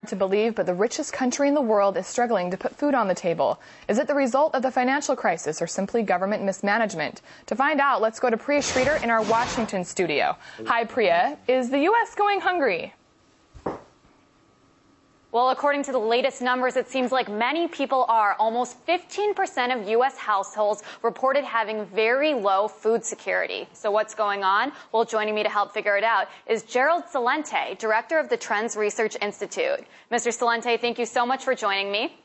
To believe, but the richest country in the world is struggling to put food on the table. Is it the result of the financial crisis or simply government mismanagement? To find out, let's go to Priya Schroeder in our Washington studio. Hi, Priya. Is the U.S. going hungry? Well, according to the latest numbers, it seems like many people are. Almost 15% of U.S. households reported having very low food security. So what's going on? Well, joining me to help figure it out is Gerald Celente, director of the Trends Research Institute. Mr. Celente, thank you so much for joining me.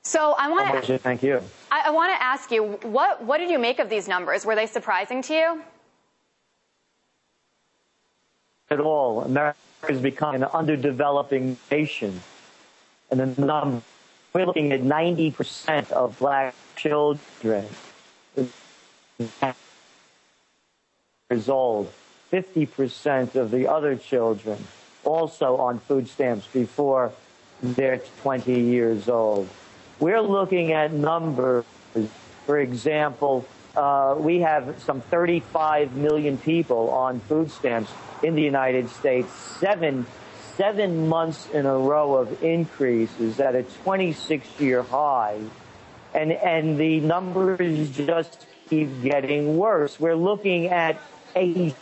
So I want to thank you. I want to ask you, what did you make of these numbers? Were they surprising to you? At all. America is becoming an underdeveloping nation. And the number, we're looking at 90% of black children years old, 50% of the other children also on food stamps before they're 20 years old. We're looking at numbers, for example, we have some 35 million people on food stamps in the United States, seven months in a row of increases at a 26-year high. And the numbers just keep getting worse. We're looking at a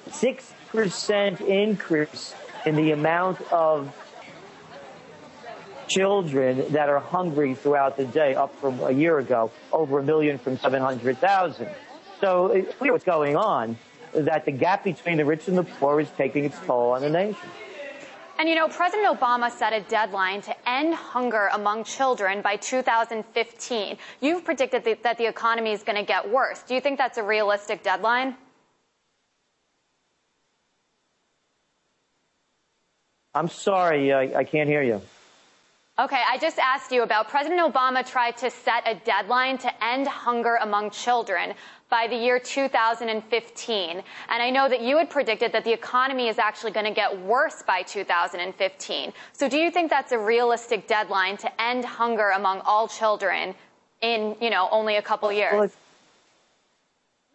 6% increase in the amount of children that are hungry throughout the day, up from a year ago, over 1 million from 700,000. So it's clear what's going on, that the gap between the rich and the poor is taking its toll on the nation. And, you know, President Obama set a deadline to end hunger among children by 2015. You've predicted that the economy is going to get worse. Do you think that's a realistic deadline? I'm sorry, I can't hear you. Okay, I just asked you about President Obama tried to set a deadline to end hunger among children by the year 2015. And I know that you had predicted that the economy is actually going to get worse by 2015. So do you think that's a realistic deadline to end hunger among all children in, you know, only a couple years? Well,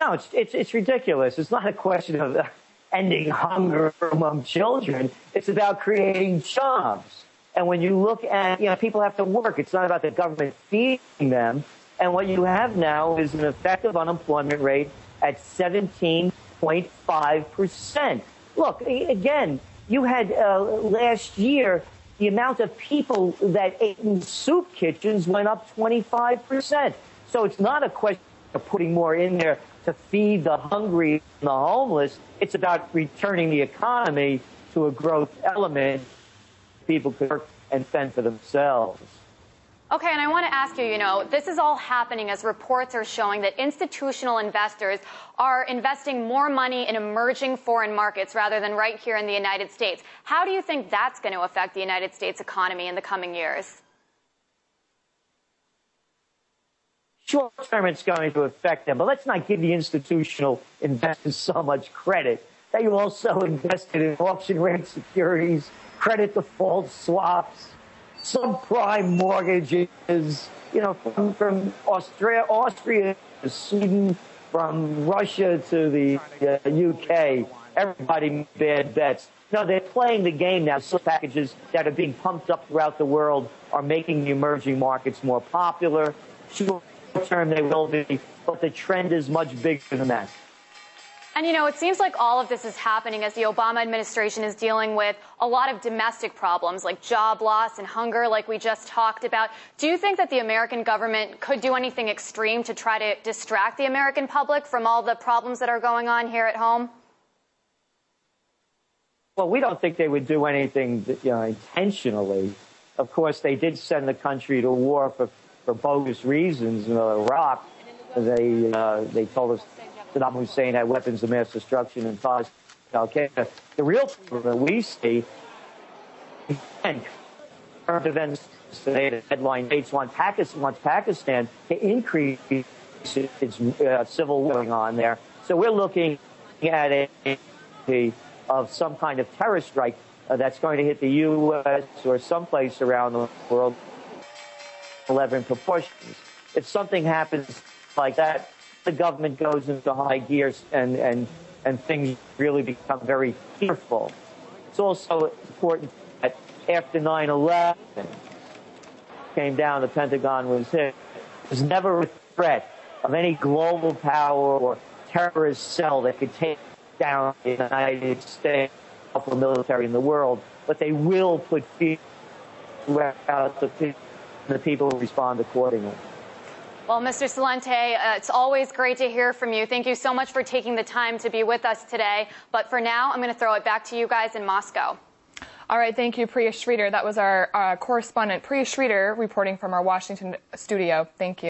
no, it's ridiculous. It's not a question of ending hunger among children. It's about creating jobs. And when you look at, you know, people have to work. It's not about the government feeding them. And what you have now is an effective unemployment rate at 17.5%. Look, again, you had last year, the amount of people that ate in soup kitchens went up 25%. So it's not a question of putting more in there to feed the hungry and the homeless. It's about returning the economy to a growth element. People could work and fend for themselves. Okay, and I want to ask you, you know, this is all happening as reports are showing that institutional investors are investing more money in emerging foreign markets rather than right here in the United States. How do you think that's going to affect the United States economy in the coming years? Short term, it's going to affect them, but let's not give the institutional investors so much credit. They also invested in auction rate securities, credit default swaps, subprime mortgages, you know, from Austria to Sweden, from Russia to the UK. Everybody made bad bets. No, they're playing the game now. So packages that are being pumped up throughout the world are making the emerging markets more popular. Short term, they will be, but the trend is much bigger than that. And, you know, it seems like all of this is happening as the Obama administration is dealing with a lot of domestic problems like job loss and hunger, like we just talked about. Do you think that the American government could do anything extreme to try to distract the American public from all the problems that are going on here at home? Well, we don't think they would do anything, you know, intentionally. Of course, they did send the country to war for bogus reasons in Iraq. They told us Saddam Hussein had weapons of mass destruction and caused al-Qaeda. The real problem we see, and current events today, the headline states wants Pakistan to increase its civil war going on there. So we're looking at of some kind of terror strike that's going to hit the U.S. or someplace around the world, 11 proportions. If something happens like that, the government goes into high gears and things really become very fearful. It's also important that after 9/11 came down, the Pentagon was hit. There's never a threat of any global power or terrorist cell that could take down the United States or military in the world, but they will put fear out the people who respond accordingly. Well, Mr. Celente, it's always great to hear from you. Thank you so much for taking the time to be with us today. But for now, I'm going to throw it back to you guys in Moscow. All right, thank you, Priya Schreeder. That was our correspondent, Priya Schreeder, reporting from our Washington studio. Thank you.